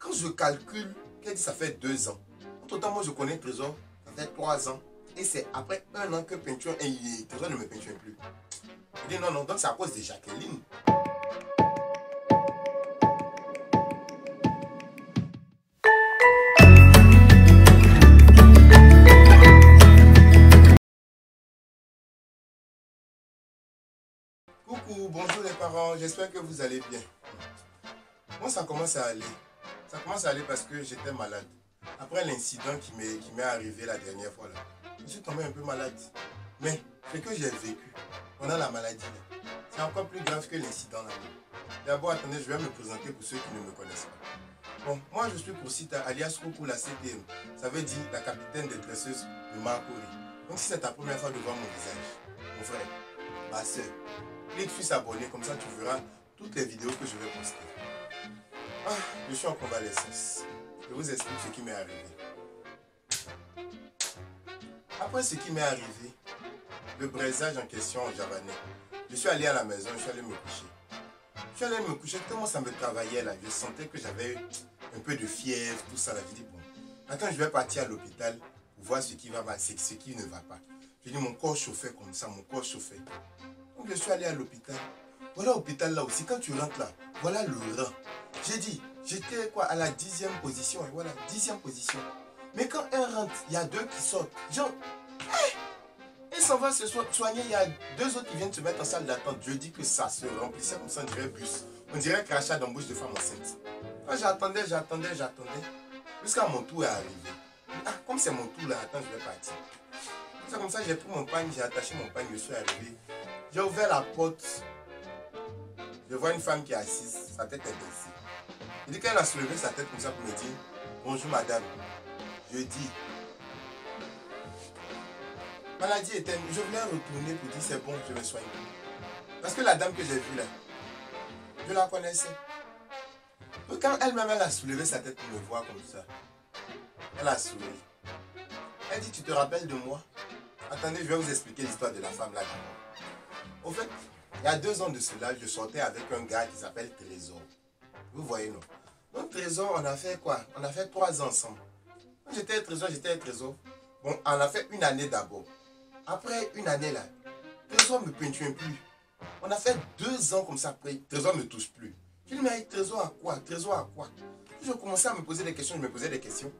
Quand je calcule, qu'elle dit ça fait 2 ans. Entre temps, moi je connais Trésor, ça fait 3 ans. Et c'est après 1 an que peinture et Trésor ne me peinture plus. Il dit non, non, donc c'est à cause de Jacqueline. Coucou, bonjour les parents, j'espère que vous allez bien. Moi ça commence à aller. Ça commence à aller parce que j'étais malade. Après l'incident qui m'est arrivé la dernière fois là, je suis tombé un peu malade. Mais ce que j'ai vécu pendant la maladie, c'est encore plus grave que l'incident là. D'abord, attendez, je vais me présenter pour ceux qui ne me connaissent pas. Bon, moi je suis Koursita, alias Coucou la CTM. Ça veut dire la capitaine des dresseuses de Marcory. Donc si c'est ta première fois de voir mon visage, mon frère, ma soeur, clique sur s'abonner, comme ça tu verras toutes les vidéos que je vais poster. Ah, je suis en convalescence. Je vous explique ce qui m'est arrivé. Après ce qui m'est arrivé, le braisage en question en javanais, je suis allé à la maison, je suis allé me coucher. Je suis allé me coucher, tellement ça me travaillait là, je sentais que j'avais un peu de fièvre, tout ça là. Je dis bon, attends, je vais partir à l'hôpital pour voir ce qui va, ce qui ne va pas. Je dis mon corps chauffait comme ça, mon corps chauffait. Donc je suis allé à l'hôpital. Voilà l'hôpital là aussi, quand tu rentres là, voilà le rein. J'ai dit, j'étais quoi à la 10e position, et voilà, 10e position. Mais quand un rentre, il y a 2 qui sortent. Genre, ils s'en vont se soigner, il y a 2 autres qui viennent se mettre en salle d'attente. Je dis que ça se remplissait comme ça, on dirait bus. On dirait crachat d'embauche de femme enceinte. J'attendais, jusqu'à mon tour est arrivé. Ah, comme c'est mon tour là, attends, je vais partir. C'est comme ça, j'ai pris mon pagne, j'ai attaché mon pagne, je suis arrivé. J'ai ouvert la porte. Je vois une femme qui est assise, sa tête est baissée. Je dis qu'elle a soulevé sa tête comme ça pour me dire bonjour madame. Je dis maladie éteinte. Je voulais retourner pour dire c'est bon, je me soigne. Parce que la dame que j'ai vue là, je la connaissais. Donc quand elle-même elle a soulevé sa tête pour me voir comme ça, elle a souri. Elle dit tu te rappelles de moi? Attendez, je vais vous expliquer l'histoire de la femme là. Au fait, il y a 2 ans de cela, je sortais avec un gars qui s'appelle Trésor. Vous voyez, non? Donc Trésor, on a fait quoi? On a fait 3 ans ensemble. J'étais Trésor. Bon, on a fait 1 année d'abord. Après 1 année là, Trésor ne me peinture plus. On a fait 2 ans comme ça après, Trésor ne me touche plus. Je dis mais Trésor à quoi? Trésor à quoi? Je commençais à me poser des questions, je me posais des questions.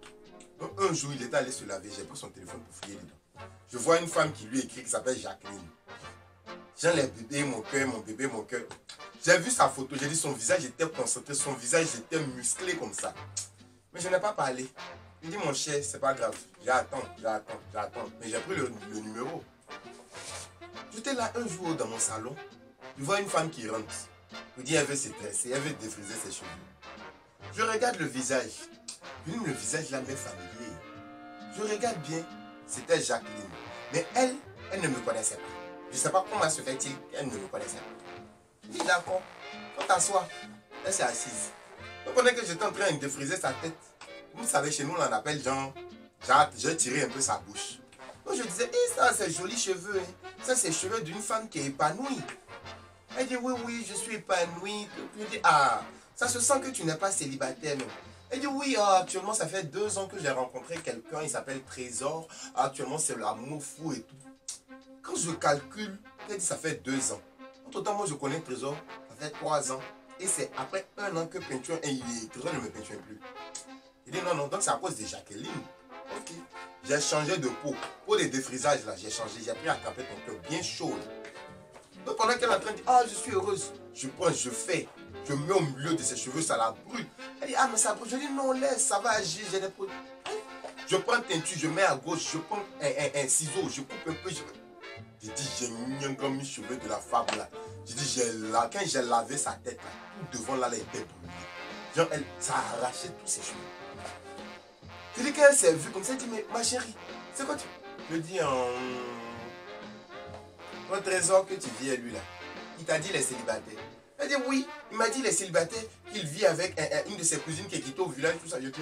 Donc un jour, il était allé se laver, j'ai pris son téléphone pour fouiller dedans. Je vois une femme qui lui écrit, qui s'appelle Jacqueline. J'ai les bébés, mon cœur, mon bébé, mon cœur. J'ai vu sa photo, j'ai dit son visage était concentré, son visage était musclé comme ça. Mais je n'ai pas parlé. Il dit mon cher, c'est pas grave. J'attends. Mais j'ai pris le numéro. J'étais là un jour dans mon salon. Je vois une femme qui rentre. Je dis elle veut se dresser, elle veut défriser ses cheveux. Je regarde le visage. Je dis le visage là m'est familier. Je regarde bien, c'était Jacqueline. Mais elle ne me connaissait pas. Je ne sais pas comment se fait-il qu'elle ne me connaissait pas. Je dis d'accord, on t'assoit. Elle s'est assise. Donc pendant que j'étais en train de défriser sa tête, vous savez, chez nous on en appelle genre, j'ai tiré un peu sa bouche. Donc je disais, ça c'est jolis cheveux. Hein. Ça c'est cheveux d'une femme qui est épanouie. Elle dit, oui, je suis épanouie. Je dis, ah, ça se sent que tu n'es pas célibataire. Non. Elle dit, oui, actuellement ça fait 2 ans que j'ai rencontré quelqu'un, il s'appelle Trésor. Actuellement c'est l'amour fou et tout. Quand je calcule, elle dit ça fait 2 ans. Entre temps, moi je connais Trésor, ça fait 3 ans. Et c'est après 1 an que peinture et Trésor ne me peinture plus. Il dit non, non, donc c'est à cause de Jacqueline. Ok. J'ai changé de peau. Pour les défrisages là, j'ai changé. J'ai pris à attraper ton cœur bien chaud. Là. Donc pendant qu'elle est en train de dire, ah, je suis heureuse. Je prends, je fais. Je mets au milieu de ses cheveux, ça la brûle. Elle dit, ah, mais ça brûle. Je dis, non, laisse, ça va agir. J'ai des produits. Je prends teinture, je mets à gauche, je prends un ciseau, je coupe un peu. J'ai dit, j'ai mis comme mes cheveux de la femme là. J'ai dit, quand j'ai lavé sa tête là, tout devant là, elle était brûlée. Genre, ça a arraché tous ses cheveux. Je dis qu'elle s'est vue comme ça, elle dit, mais ma chérie, c'est quoi tu... Je dis, ton Trésor que tu vis à lui là, il t'a dit il est célibataire. Elle dit, oui, il m'a dit il est célibataire, qu'il vit avec une de ses cousines qui est quittée au village, tout ça. Je dis,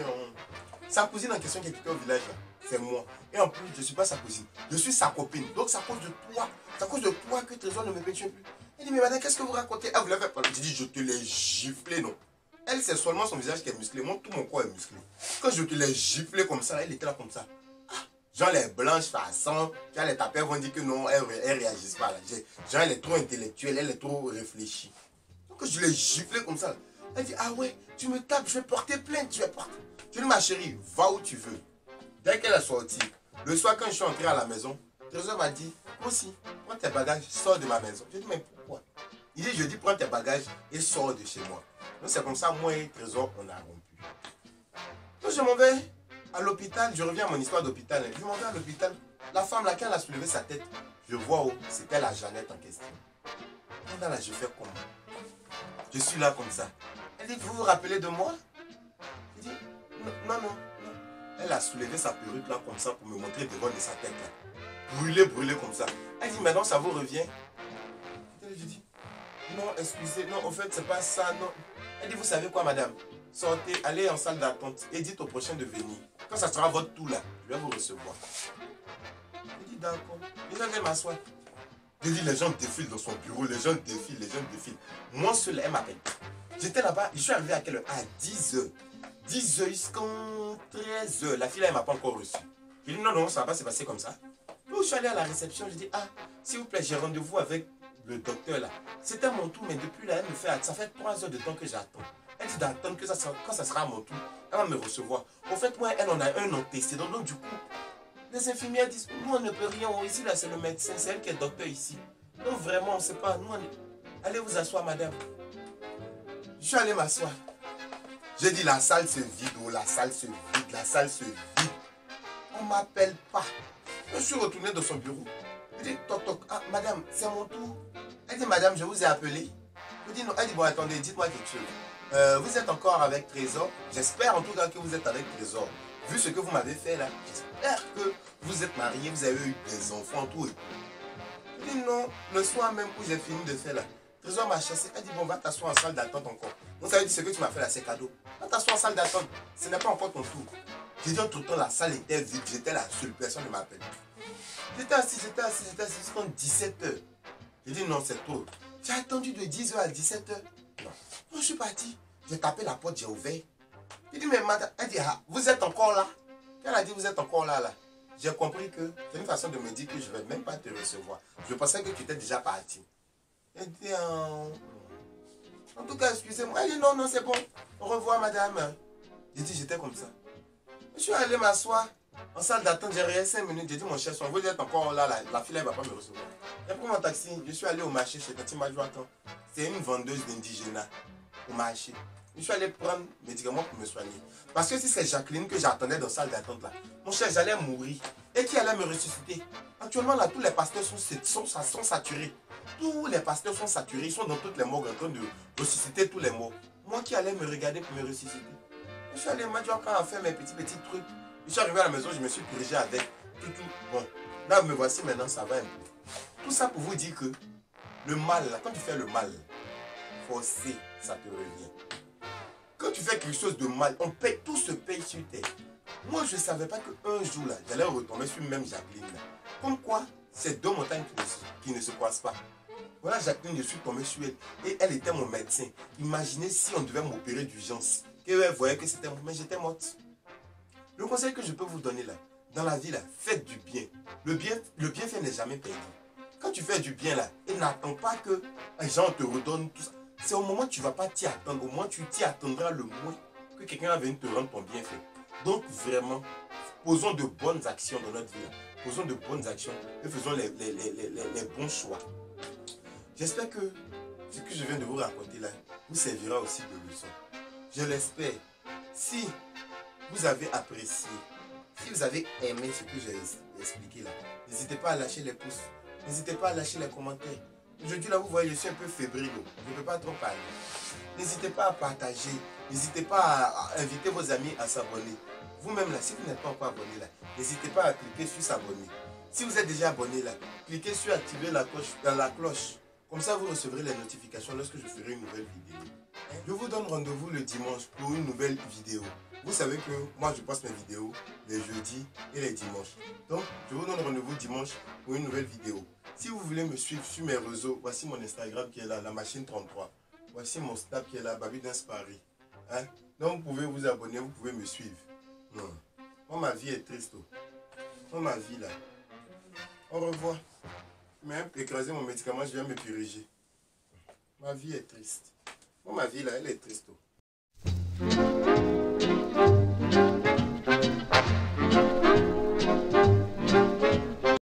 sa cousine en question qui est quittée au village là, c'est moi. Et en plus, je ne suis pas sa cousine, je suis sa copine. Donc c'est à cause de toi, que Trésor ne me peinture plus. Elle dit, mais madame, qu'est-ce que vous racontez? Ah, vous l'avez pas. Je dis, je te l'ai giflé, non. Elle, c'est seulement son visage qui est musclé. Moi, tout mon corps est musclé. Quand je l'ai giflé comme ça, elle était là comme ça. Genre les blanches façons, genre les tapeurs vont dire que non, elles ne réagissent pas là. Genre elle est trop intellectuelle, elle est trop réfléchie. Donc je l'ai giflé comme ça. Elle dit, ah ouais, tu me tapes, je vais porter plainte, je vais porter. Je dis, ma chérie, va où tu veux. Dès qu'elle est sortie, le soir quand je suis entré à la maison, Trésor m'a dit, moi aussi, prends tes bagages, sors de ma maison. Je dis, mais pourquoi? Il dit, je dis, prends tes bagages et sors de chez moi. Donc c'est comme ça, moi et Trésor, on a rompu. Donc je m'en vais à l'hôpital, je reviens à mon histoire d'hôpital. Je m'en vais à l'hôpital. La femme là, quand elle a soulevé sa tête, je vois où c'était la Jeannette en question. Quand là, je fais comment? Je suis là comme ça. Elle dit, vous vous rappelez de moi? Je dis, non, non, non. Elle a soulevé sa perruque là comme ça pour me montrer devant de sa tête là. Brûlée, brûlée comme ça. Elle dit, maintenant ça vous revient? Je dis, non, excusez, non, en fait, c'est pas ça, non. Elle dit, vous savez quoi, madame? Sortez, allez en salle d'attente et dites au prochain de venir. Quand ça sera votre tour là, je vais vous recevoir. Je dis, d'accord. Je vais m'asseoir. Je dis, les gens défilent dans son bureau, les gens défilent, les gens défilent. Moi seul, elle m'appelle. J'étais là-bas, je suis arrivé à quelle heure? À 10h. 10h jusqu'à 13h. La fille là, elle ne m'a pas encore reçu. Je dis, non, non, ça va pas se passer comme ça. Donc, je suis allé à la réception, je dis, ah, s'il vous plaît, j'ai rendez-vous avec le docteur là. C'était mon tour, mais depuis là, elle me fait, ça fait 3 heures de temps que j'attends. Elle dit d'attendre que quand ça sera à mon tour, elle va me recevoir. En fait, moi, elle en a un antécédent. Donc, du coup, les infirmières disent, nous, on ne peut rien. Ici, là, c'est le médecin, c'est elle qui est docteur ici. Donc, vraiment, on ne sait pas. Nous, allez vous asseoir, madame. Je suis allé m'asseoir. J'ai dit, la salle se vide, oh, la salle se vide, la salle se vide. On ne m'appelle pas. Je suis retourné dans son bureau. Je dis, toc, toc, ah, madame, c'est mon tour. Elle dit, madame, je vous ai appelé. Je dis, non. Elle dit, bon, attendez, dites-moi quelque chose. Vous êtes encore avec Trésor. J'espère en tout cas que vous êtes avec Trésor. Vu ce que vous m'avez fait là, j'espère que vous êtes mariés, vous avez eu des enfants, tout et tout. Je dis non, le soir même où j'ai fini de faire là, Trésor m'a chassé. Elle dit, bon, va t'asseoir en salle d'attente encore. Donc ça veut dire ce que tu m'as fait là, c'est cadeau. Va t'asseoir en salle d'attente. Ce n'est pas encore ton tour. J'ai dit, tout le temps, la salle était vide. J'étais la seule personne qui m'appelle. J'étais assis jusqu'à 17h. J'ai dit, non, c'est trop. J'ai attendu de 10h à 17h. Non, je suis parti. J'ai tapé la porte, j'ai ouvert. J'ai dit, mais madame, elle dit, ah, vous êtes encore là? Elle a dit, vous êtes encore là, là. J'ai compris que c'est une façon de me dire que je ne vais même pas te recevoir. Je pensais que tu étais déjà parti. Elle dit, en tout cas, excusez-moi. Elle dit, non, non, c'est bon. Au revoir, madame. J'ai dit, j'étais comme ça. Je suis allé m'asseoir en salle d'attente. J'ai resté 5 minutes. J'ai dit, mon cher, vous êtes encore là, la fille, elle ne va pas me recevoir. J'ai pris mon taxi. Je suis allé au marché chez Tati Majouakan. C'est une vendeuse d'indigénat au marché. Je suis allé prendre médicaments pour me soigner. Parce que si c'est Jacqueline que j'attendais dans la salle d'attente là, mon cher, j'allais mourir. Et qui allait me ressusciter? Actuellement là, tous les pasteurs sont saturés. Tous les pasteurs sont saturés. Ils sont dans toutes les morgues en train de ressusciter tous les morts. Moi qui allais me regarder pour me ressusciter? Je suis allé Majouakan à faire mes petits trucs. Je suis arrivé à la maison, je me suis purgé avec tout. Bon, là me voici maintenant, ça va un peu. Tout ça pour vous dire que le mal, là, quand tu fais le mal, forcé, ça te revient. Quand tu fais quelque chose de mal, tout se paye sur terre. Moi, je ne savais pas qu'un jour, là, j'allais retomber sur même Jacqueline. Là. Comme quoi, c'est deux montagnes qui ne se croisent pas. Voilà, Jacqueline, je suis tombé sur elle. Et elle était mon médecin. Imaginez si on devait m'opérer d'urgence. Qu'elle voyait que c'était moi, mais j'étais morte. Le conseil que je peux vous donner là, dans la vie, là, faites du bien. Le bienfait n'est jamais perdu. Quand tu fais du bien, là, et n'attends pas que les gens te redonnent tout ça. C'est au moment où tu ne vas pas t'y attendre. Au moins, tu t'y attendras le moins que quelqu'un va venir te rendre ton bienfait. Donc, vraiment, posons de bonnes actions dans notre vie. Posons de bonnes actions et faisons les bons choix. J'espère que ce que je viens de vous raconter là vous servira aussi de leçon. Je l'espère. Si vous avez apprécié, si vous avez aimé ce que j'ai expliqué là, n'hésitez pas à lâcher les pouces. N'hésitez pas à lâcher les commentaires. Aujourd'hui là, vous voyez, je suis un peu fébrile. Je ne peux pas trop parler. N'hésitez pas à partager. N'hésitez pas à inviter vos amis à s'abonner. Vous-même là, si vous n'êtes pas encore abonné là, n'hésitez pas à cliquer sur s'abonner. Si vous êtes déjà abonné là, cliquez sur activer la cloche. Comme ça, vous recevrez les notifications lorsque je ferai une nouvelle vidéo. Je vous donne rendez-vous le dimanche pour une nouvelle vidéo. Vous savez que moi, je poste mes vidéos les jeudis et les dimanches. Donc, je vous donne rendez-vous dimanche pour une nouvelle vidéo. Si vous voulez me suivre sur mes réseaux, voici mon Instagram qui est là, la machine 33. Voici mon Snap qui est là, Baby Dance Paris. Hein? Donc vous pouvez vous abonner, vous pouvez me suivre. Non. Moi, ma vie est triste. Oh. Moi, ma vie là. Au revoir. Même écraser mon médicament, je viens me puriger. Ma vie est triste. Moi, ma vie là, elle est triste. Oh.